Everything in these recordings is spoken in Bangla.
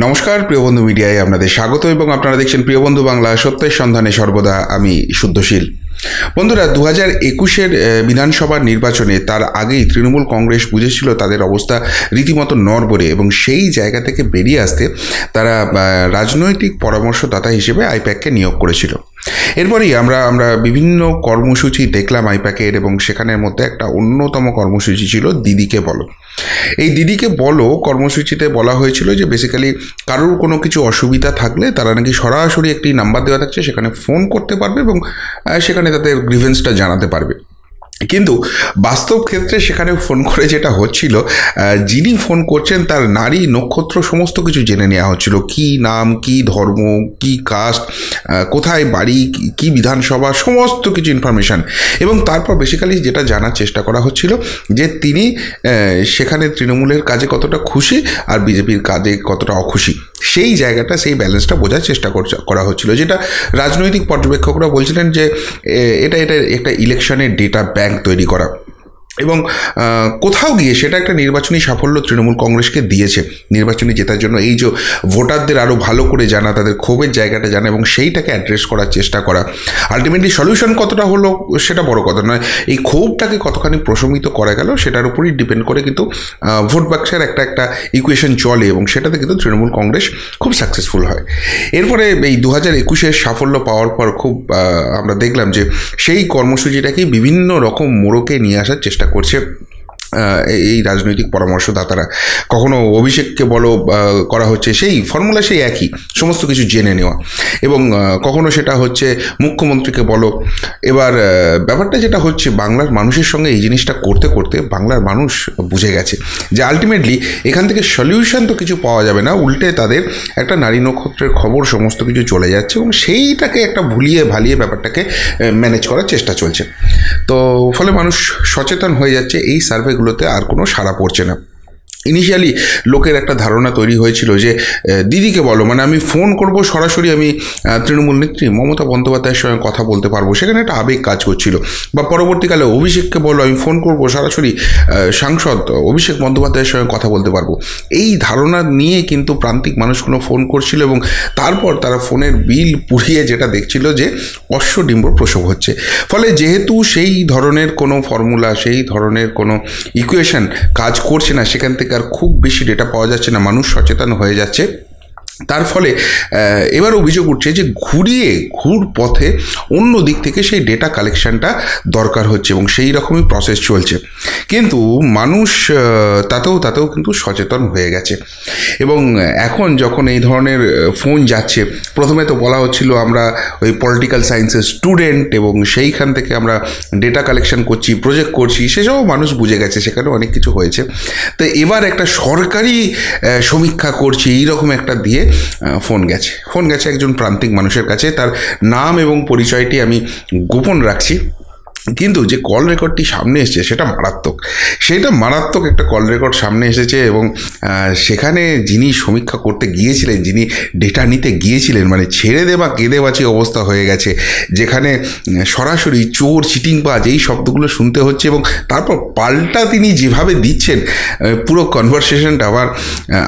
নমস্কার প্রিয় বন্ধু মিডিয়ায় আপনাদের স্বাগত এবং আপনারা দেখছেন প্রিয় বন্ধু বাংলা সত্যের সন্ধানে সর্বদা আমি শুদ্ধশীল। বন্ধুরা, 2021-এর বিধানসভার নির্বাচনে তার আগেই তৃণমূল কংগ্রেস বুঝেছিল তাদের অবস্থা রীতিমতো নড়বড়ে এবং সেই জায়গা থেকে বেরিয়ে আসতে তারা রাজনৈতিক পরামর্শদাতা হিসেবে আইপ্যাককে নিয়োগ করেছিল। এরপরেই আমরা বিভিন্ন কর্মসূচি দেখলাম আইপ্যাকের, এবং সেখানের মধ্যে একটা অন্যতম কর্মসূচি ছিল দিদিকে বলো। এই দিদিকে বলো কর্মসূচিতে বলা হয়েছিল যে বেসিক্যালি কারোর কোনো কিছু অসুবিধা থাকলে তারা নাকি সরাসরি একটি নাম্বার দেওয়া থাকছে, সেখানে ফোন করতে পারবে এবং সেখানে তাদের গ্রিভেন্সটা জানাতে পারবে। কিন্তু বাস্তব ক্ষেত্রে সেখানে ফোন করে যেটা হচ্ছিল, যিনি ফোন করছেন তার নারী নক্ষত্র সমস্ত কিছু জেনে নেওয়া হচ্ছিল, কি নাম, কি ধর্ম, কি কাস্ট, কোথায় বাড়ি, কি বিধানসভা, সমস্ত কিছু ইনফরমেশান। এবং তারপর বেসিক্যালি যেটা জানার চেষ্টা করা হচ্ছিল যে তিনি সেখানে তৃণমূলের কাজে কতটা খুশি আর বিজেপির কাজে কতটা অখুশি, সেই জায়গাটা, সেই ব্যালেন্সটা বোঝার চেষ্টা করা হচ্ছিল, যেটা রাজনৈতিক পর্যবেক্ষকরা বলছিলেন যে এটা একটা ইলেকশনের ডেটা ব্যাংক তৈরি করা। এবং কোথাও গিয়ে সেটা একটা নির্বাচনী সাফল্য তৃণমূল কংগ্রেসকে দিয়েছে। নির্বাচনী জেতার জন্য এই যে ভোটারদের আরও ভালো করে জানা, তাদের ক্ষোভের জায়গাটা জানা এবং সেইটাকে অ্যাড্রেস করার চেষ্টা করা। আলটিমেটলি সলিউশন কতটা হলো সেটা বড় কথা নয়, এই ক্ষোভটাকে কতখানি প্রশমিত করা গেল সেটার উপরই ডিপেন্ড করে কিন্তু ভোট বাক্সের একটা ইকুয়েশন চলে, এবং সেটাতে কিন্তু তৃণমূল কংগ্রেস খুব সাকসেসফুল হয়। এরপরে এই 2021-এর সাফল্য পাওয়ার পর খুব আমরা দেখলাম যে সেই কর্মসূচিটাকেই বিভিন্ন রকম মোড়কে নিয়ে আসার চেষ্টা করছে এই রাজনৈতিক পরামর্শদাতারা। কখনো অভিষেককে বলো করা হচ্ছে সেই ফর্মুলা, সেই একই, সমস্ত কিছু জেনে নেওয়া, এবং কখনো সেটা হচ্ছে মুখ্যমন্ত্রীকে বলো। এবার ব্যাপারটা যেটা হচ্ছে, বাংলার মানুষের সঙ্গে এই জিনিসটা করতে করতে বাংলার মানুষ বুঝে গেছে যে আলটিমেটলি এখান থেকে সলিউশন তো কিছু পাওয়া যাবে না, উল্টে তাদের একটা নারী নক্ষত্রের খবর সমস্ত কিছু চলে যাচ্ছে এবং সেইটাকে একটা ভুলিয়ে ভালিয়ে ব্যাপারটাকে ম্যানেজ করার চেষ্টা চলছে। তো ফলে মানুষ সচেতন হয়ে যাচ্ছে, এই সার্ভেগুলোতে আর কোনো সাড়া পড়ছে না। ইনিশিয়ালি লোকের একটা ধারণা তৈরি হয়েছিল যে দিদিকে বলো মানে আমি ফোন করব সরাসরি, আমি তৃণমূল নেত্রী মমতা বন্দ্যোপাধ্যায়ের সঙ্গে কথা বলতে পারবো, সেখানে একটা আবেগ কাজ করছিল। বা পরবর্তীকালে অভিষেককে বলো আমি ফোন করব সরাসরি সাংসদ অভিষেক বন্দ্যোপাধ্যায়ের সঙ্গে কথা বলতে পারবো, এই ধারণা নিয়ে কিন্তু প্রান্তিক মানুষগুলো ফোন করছিল এবং তারপর তারা ফোনের বিল পুড়িয়ে যেটা দেখছিল যে অশ্বডিম্ব প্রসব হচ্ছে। ফলে যেহেতু সেই ধরনের কোনো ফর্মুলা, সেই ধরনের কোনো ইকুয়েশন কাজ করছে না, সেখান থেকে আর খুব বেশি ডেটা পাওয়া যাচ্ছে না, মানুষ সচেতন হয়ে যাচ্ছে। তার ফলে এবার অভিযোগ উঠছে যে ঘুর পথে অন্য দিক থেকে সেই ডেটা কালেকশানটা দরকার হচ্ছে এবং সেই রকমই প্রসেস চলছে। কিন্তু মানুষ তাতেও কিন্তু সচেতন হয়ে গেছে। এবং এখন যখন এই ধরনের ফোন যাচ্ছে, প্রথমে তো বলা হচ্ছিল আমরা ওই পলিটিক্যাল সায়েন্সের স্টুডেন্ট এবং সেইখান থেকে আমরা ডেটা কালেকশন করছি, প্রজেক্ট করছি, সেসবও মানুষ বুঝে গেছে, সেখানে অনেক কিছু হয়েছে। তো এবার একটা সরকারি সমীক্ষা করছি এইরকম একটা দিয়ে ফোন গেছে একজন প্রান্তিক মানুষের কাছে। তার নাম এবং পরিচয়টি আমি গোপন রাখছি, কিন্তু যে কল রেকর্ডটি সামনে এসেছে সেটা মারাত্মক একটা কল রেকর্ড সামনে এসেছে। এবং সেখানে যিনি সমীক্ষা করতে গিয়েছিলেন, যিনি ডেটা নিতে গিয়েছিলেন, মানে ছেড়ে দেওয়া কেঁদে বাঁচি অবস্থা হয়ে গেছে, যেখানে সরাসরি চোর, চিটিংবাজ এই শব্দগুলো শুনতে হচ্ছে এবং তারপর পাল্টা তিনি যেভাবে দিচ্ছেন পুরো কনভারসেশনটা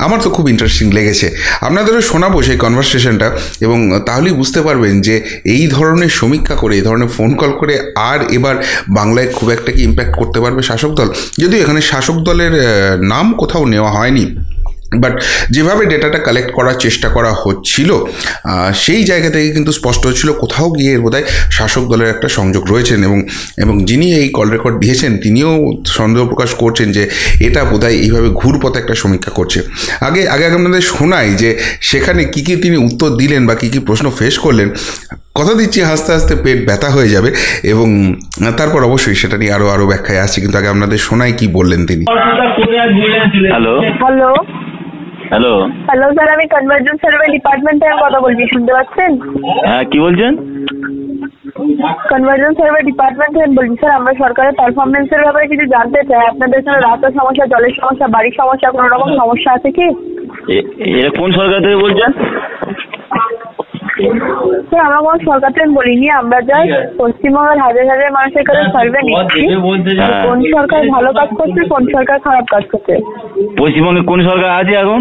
আমার তো খুব ইন্টারেস্টিং লেগেছে। আপনাদেরও শোনাবো সেই কনভারসেশনটা, এবং তাহলেই বুঝতে পারবেন যে এই ধরনের সমীক্ষা করে, এই ধরনের ফোন কল করে আর এবার বাংলায় খুব একটা কি ইম্প্যাক্ট করতে পারবে শাসক দল। যদিও এখানে শাসক দলের নাম কোথাও নেওয়া হয়নি, বাট যেভাবে ডেটাটা কালেক্ট করার চেষ্টা করা হচ্ছিল সেই জায়গা থেকে কিন্তু স্পষ্ট হচ্ছিল কোথাও গিয়ে বোধহয় শাসক দলের একটা সংযোগ রয়েছেন। এবং যিনি এই কল রেকর্ড দিয়েছেন তিনিও সন্দেহ প্রকাশ করছেন যে এটা বোধহয় এইভাবে ঘুরপথে একটা সমীক্ষা করছে। আগে আপনাদের শোনাই যে সেখানে কী তিনি উত্তর দিলেন বা কী প্রশ্ন ফেস করলেন। কথা দিচ্ছি হাসতে হাসতে পেট ব্যথা হয়ে যাবে, এবং তারপর অবশ্যই সেটা নিয়ে আরও ব্যাখ্যায় আসছে, কিন্তু আগে আপনাদের শোনাই কি বললেন তিনি। হ্যালো স্যার, আমি কনভার্জেন্স সার্ভে ডিপার্টমেন্ট থেকে কথা বলছি, শুনতে পাচ্ছেন? হ্যাঁ, কি বলছেন? কনভার্জেন্স সার্ভে ডিপার্টমেন্ট থেকে বলছি স্যার। আমরা সরকারের পারফরমেন্সের ব্যাপারে কিছু জানতে চাই। আপনাদের এখানে রাতের সমস্যা, জলের সমস্যা, বাড়ির সমস্যা, কোনো রকম সমস্যা আছে কি? এটা কোন সরকার থেকে বলছেন? স্যার, আমরা কোনো সরকার থেকে বলিনি, আমরা যাই পশ্চিমবঙ্গের হাজার হাজার মানুষের কাছে সার্ভে নিচ্ছি কোন সরকার ভালো কাজ করছে, কোন সরকার খারাপ কাজ করছে। পশ্চিমবঙ্গে কোন সরকার আছে এখন?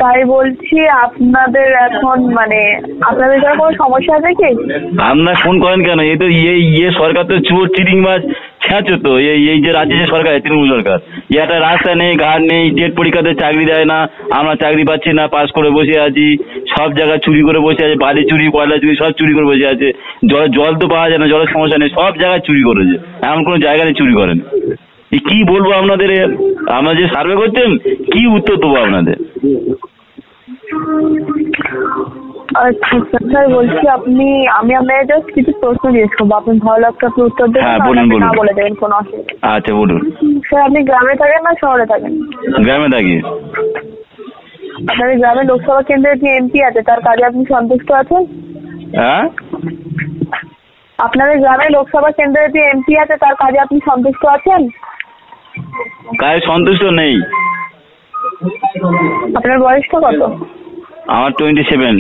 তাই বলছি আপনাদের এখন মানে আপনাদের এখানে কোনো সমস্যা আছে কি? আপনারা ফোন করেন কেন? এই তো ইয়ে সরকার তো চোর চিটিংবাজ ছ্যাঁচো তো। এই যে রাজ্যে যে সরকার তৃণমূল সরকার, একটা রাস্তা নেই, ঘাট নেই, জেট পরীক্ষাতে চাকরি দেয় না, আমরা চাকরি পাচ্ছি না, পাস করে বসে আছি, সব জায়গায় চুরি করে বসে আছে, বালি চুরি, কয়লা চুরি, সব চুরি করে বসে আছে। জল তো পাওয়া যায় না, জলের সমস্যা নেই, সব জায়গায় চুরি করেছে, এমন কোনো জায়গা নেই চুরি করেন। কি বলবো আপনাদের? আপনারা যে সার্ভে করছেন কি উত্তর দেবো আপনাদের? আচ্ছা স্যার, বলছি আমি আপনাকে জাস্ট কিছু প্রশ্ন জিজ্ঞেস করবো, আপনি ভালো লাগতো আপনি উত্তর দেবেন, হ্যাঁ, না বলুন, আপনি বলুন। না বলে দেবেন, কোনো অসুবিধা নেই। আচ্ছা বলুন। স্যার আপনি গ্রামে থাকেন না শহরে থাকেন? গ্রামে থাকি। আপনাদের গ্রামে লোকসভা কেন্দ্রের যে এমপি আছে তার কাজে আপনি সন্তুষ্ট আছেন? হ্যাঁ, আপনাদের গ্রামে লোকসভা কেন্দ্রের যে এমপি আছে তার কাজে আপনি সন্তুষ্ট আছেন? কাজে সন্তুষ্ট নেই। আপনার বয়সটা কত? আমার 27।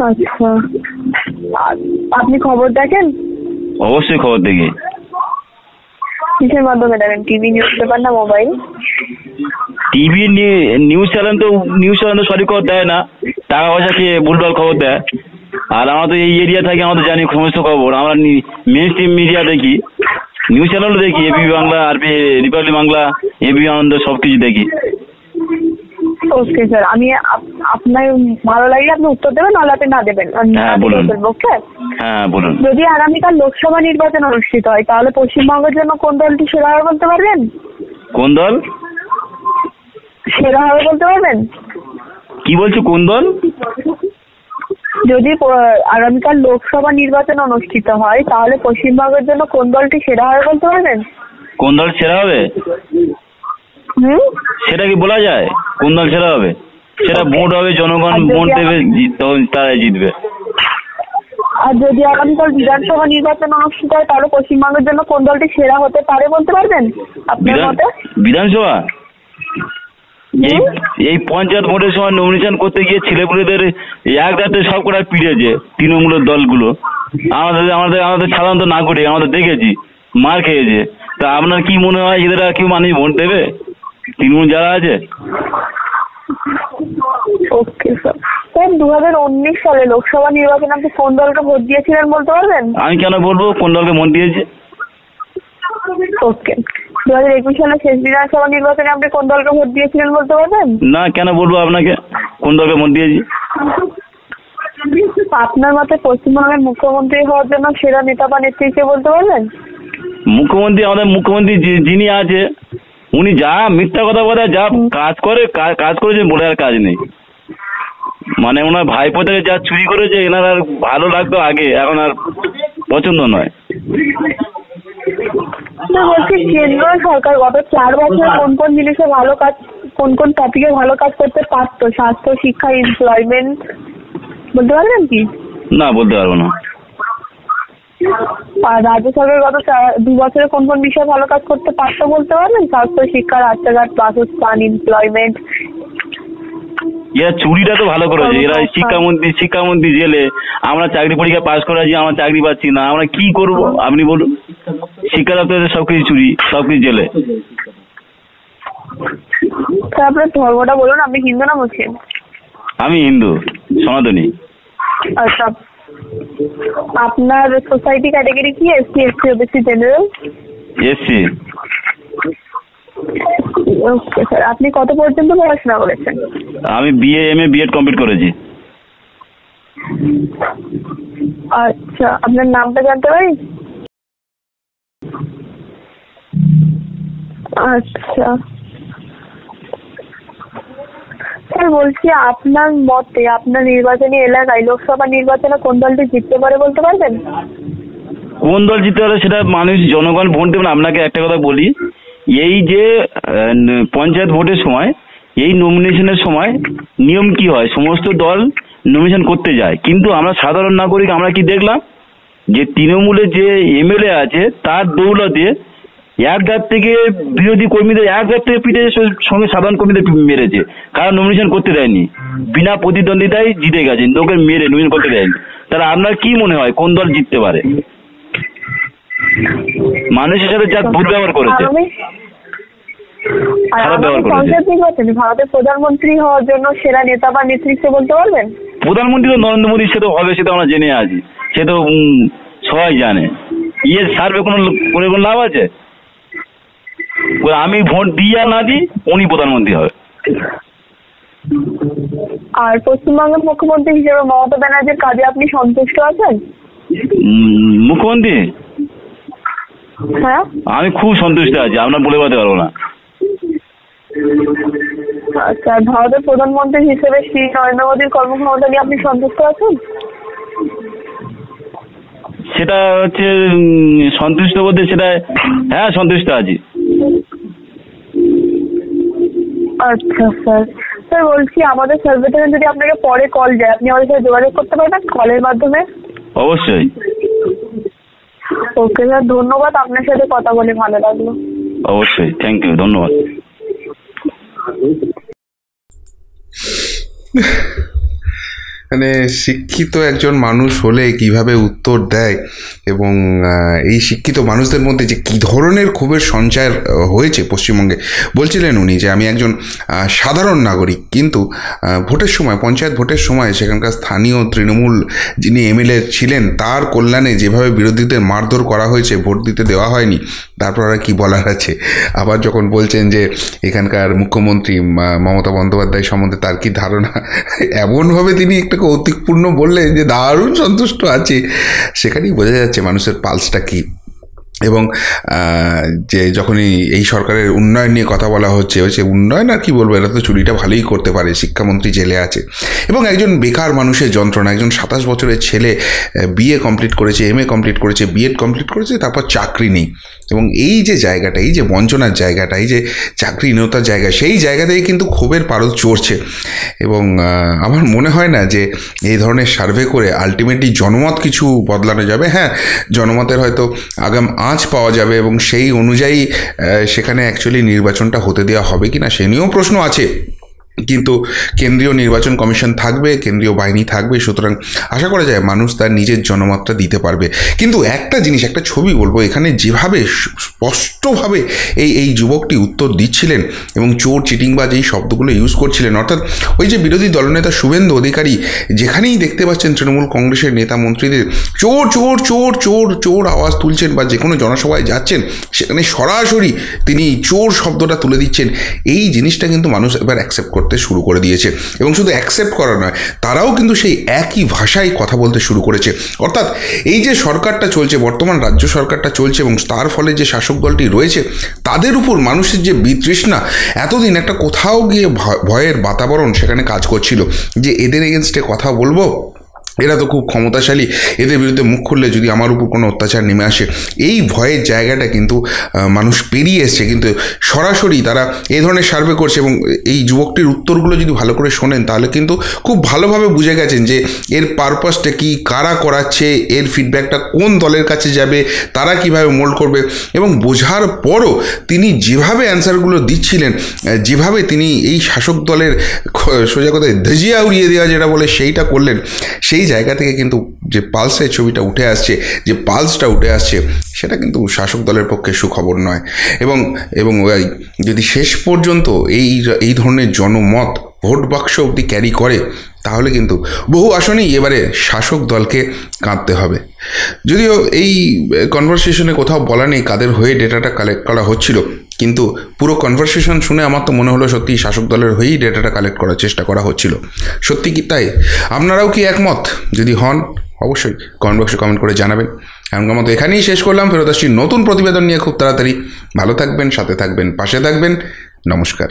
আচ্ছা, আপনি খবর দেখেন? অবশ্যই খবর দেখি। কিসের মাধ্যমে দেখেন? টিভি, নিউজ পেপার না মোবাইল? টিভি নিউজ চ্যানেল তো সঠিক খবর দেয় না, টাকা পয়সা খেয়ে ভুলভাল খবর দেয়। আর আমরা তো এই এরিয়া থাকি, আমরা তো জানি সমস্ত খবর। আমরা মেন স্ট্রিম মিডিয়া দেখি, নিউজ চ্যানেলও দেখি, ABP Bangla, RP Republic Bangla, ABP Ananda, সবকিছু দেখি। ওকে স্যার, আমি আপনার ভালো লাগলে আপনি উত্তর দেবেন, নাহলে আপনি না দেবেন। হ্যাঁ, বলুন। ওকে, হ্যাঁ বলুন। যদি আগামীকাল লোকসভা নির্বাচন অনুষ্ঠিত হয় তাহলে পশ্চিমবঙ্গের জন্য কোন দলটি সেরা হবে বলতে পারবেন? কোন দল সেরা হবে বলতে পারবেন? কি বলছো, কোন দল? যদি আগামীকাল লোকসভা নির্বাচন অনুষ্ঠিত হয় তাহলে পশ্চিমবঙ্গের জন্য কোন দলটি সেরা হবে বলতে পারবেন? কোন দল সেরা হবে সেটা কি বলা যায়? কোন দল সেরা হবে সেটা ভোট হবে, জনগণ ভোট দেবে, তখন তারাই জিতবে। আর যদি আগামীকাল বিধানসভা নির্বাচন অনুষ্ঠিত হয় তাহলে পশ্চিমবঙ্গের জন্য কোন দলটি সেরা হতে পারে বলতে পারবেন আপনার মতে? বিধানসভা এই পঞ্চায়েত ভোটের সময় নমিনেশন করতে গিয়ে ছেলেপুলেদের এক রাতে সব কটা পিড়েছে তৃণমূলের দলগুলো। আমাদের আমাদের আমাদের সাধারণত নাগরিক, আমাদের দেখেছি মার খেয়েছে। তা আপনার কি মনে হয় এদের আর কেউ মানুষ ভোট দেবে তৃণমূল যারা আছে? Okay sir. স্যার 2019 সালে লোকসভা নির্বাচনে আপনি কোন দলকে ভোট দিয়েছিলেন বলতে পারবেন? আমি কেন বলবো কোন দলকে ভোট দিয়েছি? ওকে। 2021 সালে শেষ বিধানসভা নির্বাচনে আপনি কোন দলকে ভোট দিয়েছিলেন বলতে পারবেন? না, কেন বলবো আপনাকে কোন দলকে ভোট দিয়েছি? আপনার মতে পশ্চিমবঙ্গের মুখ্যমন্ত্রী হওয়ার জন্য সেরা নেতা বা নেত্রী কে বলতে পারবেন? মুখ্যমন্ত্রী, আমাদের মুখ্যমন্ত্রী যিনি আছে উনি যা মিথ্যা কথা বলে, যা কাজ করেছে বলে আর কাজ নেই। মানে ওনার ভাইপো থেকে যা চুরি করেছে এনার আর ভালো লাগতো আগে, এখন আর পছন্দ নয়। বলছি কেন্দ্র সরকার গত 4 বছরে কোন কোন জিনিসে ভালো কাজ, কোন কোন টপিকে ভালো কাজ করতে পারতো? স্বাস্থ্য, শিক্ষা, এমপ্লয়মেন্ট বলতে পারবেন কি? না, বলতে পারবো না। আর রাজ্য সরকার গত 2 বছরে কোন কোন বিষয়ে ভালো কাজ করতে পারতো বলতে পারবেন? স্বাস্থ্য, শিক্ষা, রাস্তাঘাট, বাসস্থান, এমপ্লয়মেন্ট। এরা চুরিটা তো ভালো করেছে। এরা শিক্ষামন্ত্রী জেলে, আমরা চাকরি পরীক্ষা পাস করে আছি, আমরা চাকরি পাচ্ছি না, আমরা কি করব আপনি বলুন? শিক্ষা দপ্তরে সবকিছু চুরি, সবকিছু জেলে। আপনার ধর্মটা বলুন, আপনি হিন্দু না মুসলিম? আমি হিন্দু, সনাতনী। আচ্ছা, আপনার সোসাইটি ক্যাটাগরি কি? SC, ST, OBC, general? SC. Okay sir, আপনি কত পর্যন্ত পড়াশোনা করেছেন? আমি বিএ, এমএ, বিএড কমপ্লিট করেছি। আচ্ছা, আপনার নামটা জানতে পারি? আচ্ছা স্যার, বলছি আপনার মতে আপনার নির্বাচনী এলাকায় লোকসভা নির্বাচনে কোন দলটি জিততে পারে বলতে পারবেন? কোন দল জিততে পারে সেটা মানুষ, জনগণ ভোট দেবেন। আপনাকে একটা কথা বলি, এই যে পঞ্চায়েত ভোটের সময়, এই নমিনেশনের সময় নিয়ম কি হয়, সমস্ত দল নমিনেশন করতে যায়, কিন্তু আমরা সাধারণ নাগরিক আমরা কি দেখলাম যে তৃণমূলের যে এমএলএ আছে তার দৌলতে এক ধার থেকে বিরোধী কর্মীদের এক ধার থেকে পিঠে সঙ্গে সাধারণ কর্মীদের মেরেছে, কারণ নমিনেশন করতে দেয়নি, বিনা প্রতিদ্বন্দ্বিতায় জিতে গেছে, লোকে মেরে নমিনেশন করতে দেয়নি। তাহলে আপনার কি মনে হয় কোন দল জিততে পারে? মানুষের সাথে যা দুর্ব্যবহার করেছে। আর খারাপ ব্যবহার করেছে। পঞ্চায়েত নির্বাচনে ভারতের প্রধানমন্ত্রী হওয়ার জন্য সেরা নেতা বা নেতৃত্ব বলতে পারবেন? প্রধানমন্ত্রী তো নরেন্দ্র মোদী, সে তো হবে, সেটা আমরা জেনে আছি, সে তো সবাই জানে। সার্ভে কোনো লাভ আছে? আমি ভোট দিই আর না দিই, উনি প্রধানমন্ত্রী হবে। আর পশ্চিমবঙ্গের মুখ্যমন্ত্রী হিসেবে মমতা ব্যানার্জির কাজে আপনি সন্তুষ্ট আছেন? মুখ্যমন্ত্রী হ্যাঁ, আমি খুব সন্তুষ্ট আছি, আপনার বলে বলতে পারবো না। আচ্ছা, ভারতের প্রধানমন্ত্রী হিসেবে শ্রী নরেন্দ্র মোদীর কর্মক্ষমতা নিয়ে আপনি সন্তুষ্ট আছেন? সেটা হচ্ছে সন্তুষ্ট বলতে, সেটা হ্যাঁ সন্তুষ্ট আছি। আচ্ছা স্যার, স্যার বলছি আমাদের সার্ভে থেকে যদি আপনাকে পরে কল যায়, আপনি আমাদের সাথে যোগাযোগ করতে পারবেন কলের মাধ্যমে? অবশ্যই। ওকে স্যার, ধন্যবাদ, আপনার সাথে কথা বলে ভালো লাগলো। অবশ্যই, থ্যাংক ইউ, ধন্যবাদ। মানে শিক্ষিত একজন মানুষ হলে কিভাবে উত্তর দেয়, এবং এই শিক্ষিত মানুষদের মধ্যে যে কী ধরনের ক্ষোভের সঞ্চার হয়েছে পশ্চিমবঙ্গে। বলছিলেন উনি যে আমি একজন সাধারণ নাগরিক, কিন্তু ভোটের সময়, পঞ্চায়েত ভোটের সময় সেখানকার স্থানীয় তৃণমূল যিনি এমএলএ ছিলেন তার কল্যাণে যেভাবে বিরোধীদের মারধর করা হয়েছে, ভোট দিতে দেওয়া হয়নি, তারপর আর কি বলার আছে। আবার যখন বলছেন যে এখানকার মুখ্যমন্ত্রী মমতা বন্দ্যোপাধ্যায় সম্বন্ধে তার কি ধারণা, এমনভাবে তিনি একটা কৌতুকপূর্ণ বললেন যে দারুণ সন্তুষ্ট আছে, সেখানেই বোঝা যাচ্ছে মানুষের পালসটা কী। এবং যে যখনই এই সরকারের উন্নয়ন নিয়ে কথা বলা হচ্ছে উন্নয়ন আর কি বলবো, এরা তো চুরিটা ভালোই করতে পারে, শিক্ষামন্ত্রী জেলে আছে, এবং একজন বেকার মানুষের যন্ত্রণা, একজন 27 বছরের ছেলে বিএ কমপ্লিট করেছে, এমএ কমপ্লিট করেছে, বিএড কমপ্লিট করেছে, তারপর চাকরি নেই। এবং এই যে জায়গাটা, এই যে বঞ্চনার জায়গাটা, এই যে চাকরিহীনতার জায়গা, সেই জায়গা থেকে কিন্তু ক্ষোভের পারদ চড়ছে। এবং আমার মনে হয় না যে এই ধরনের সার্ভে করে আলটিমেটলি জনমত কিছু বদলানো যাবে। হ্যাঁ, জনমতের হয়তো আগাম আঁচ পাওয়া যাবে, এবং সেই অনুযায়ী সেখানে অ্যাকচুয়ালি নির্বাচনটা হতে দেওয়া হবে কি না সে নিয়েও প্রশ্ন আছে। কিন্তু কেন্দ্রীয় নির্বাচন কমিশন থাকবে, কেন্দ্রীয় বাহিনী থাকবে, সুতরাং আশা করা যায় মানুষ তার নিজের জনমতটা দিতে পারবে। কিন্তু একটা জিনিস, একটা ছবি বলবো, এখানে যেভাবে স্পষ্টভাবে এই যুবকটি উত্তর দিচ্ছিলেন এবং চোর, চিটিংবাজ এই শব্দগুলো ইউজ করছিলেন, অর্থাৎ ওই যে বিরোধী দলনেতা শুভেন্দু অধিকারী যেখানেই দেখতে পাচ্ছেন তৃণমূল কংগ্রেসের নেতা মন্ত্রীদের চোর চোর চোর চোর চোর আওয়াজ তুলছেন, বা যে কোনো জনসভায় যাচ্ছেন সেখানে সরাসরি তিনি চোর শব্দটা তুলে দিচ্ছেন, এই জিনিসটা কিন্তু মানুষ এবার অ্যাকসেপ্ট করতে শুরু করে দিয়েছে। এবং শুধু অ্যাকসেপ্ট করা নয়, তারাও কিন্তু সেই একই ভাষায় কথা বলতে শুরু করেছে। অর্থাৎ এই যে সরকারটা চলছে, বর্তমান রাজ্য সরকারটা চলছে, এবং তার ফলে যে শাসক দলটি রয়েছে তাদের উপর মানুষের যে বিতৃষ্ণা, এতদিন একটা কোথাও গিয়ে ভয়ের বাতাবরণ সেখানে কাজ করছিল যে এদের এগেনস্টে কথা বলবো, এরা তো খুব ক্ষমতাশালী, এদের বিরুদ্ধে মুখ খুললে যদি আমার উপর কোনো অত্যাচার নেমে আসে, এই ভয়ের জায়গাটা কিন্তু মানুষ পেরিয়ে এসছে। কিন্তু সরাসরি তারা এই ধরনের সার্ভে করছে, এবং এই যুবকটির উত্তরগুলো যদি ভালো করে শোনেন তাহলে কিন্তু খুব ভালোভাবে বুঝে গেছেন যে এর পারপাসটা কী, কারা করাচ্ছে, এর ফিডব্যাকটা কোন দলের কাছে যাবে, তারা কিভাবে মোল্ড করবে। এবং বোঝার পরও তিনি যেভাবে অ্যান্সারগুলো দিচ্ছিলেন, যেভাবে তিনি এই শাসক দলের সোজা কথায় ধজিয়া উড়িয়ে দেওয়া যেটা বলে সেইটা করলেন, সেই জায়গা থেকে কিন্তু যে পালসের ছবিটা উঠে আসছে, যে পালসটা উঠে আসছে, সেটা কিন্তু শাসক দলের পক্ষে সুখবর নয়। এবং যদি শেষ পর্যন্ত এই ধরনের জনমত ভোট বাক্স অবধি ক্যারি করে, তাহলে কিন্তু বহু আসনেই এবারে শাসক দলকে কাঁদতে হবে। যদিও এই কনভারসেশনে কোথাও বলা নেই কাদের হয়ে ডেটাটা কালেক্ট করা হচ্ছিল, কিন্তু পুরো কনভারসেশন শুনে আমার তো মনে হলো সত্যি শাসক দলের হয়েই ডেটাটা কালেক্ট করার চেষ্টা করা হচ্ছিল। সত্যি কি তাই? আপনারাও কি একমত? যদি হন অবশ্যই কমেন্ট বক্সে কমেন্ট করে জানাবেন। এমনকার মতো এখানেই শেষ করলাম, ফেরত আসছি নতুন প্রতিবেদন নিয়ে খুব তাড়াতাড়ি। ভালো থাকবেন, সাথে থাকবেন, পাশে থাকবেন। নমস্কার।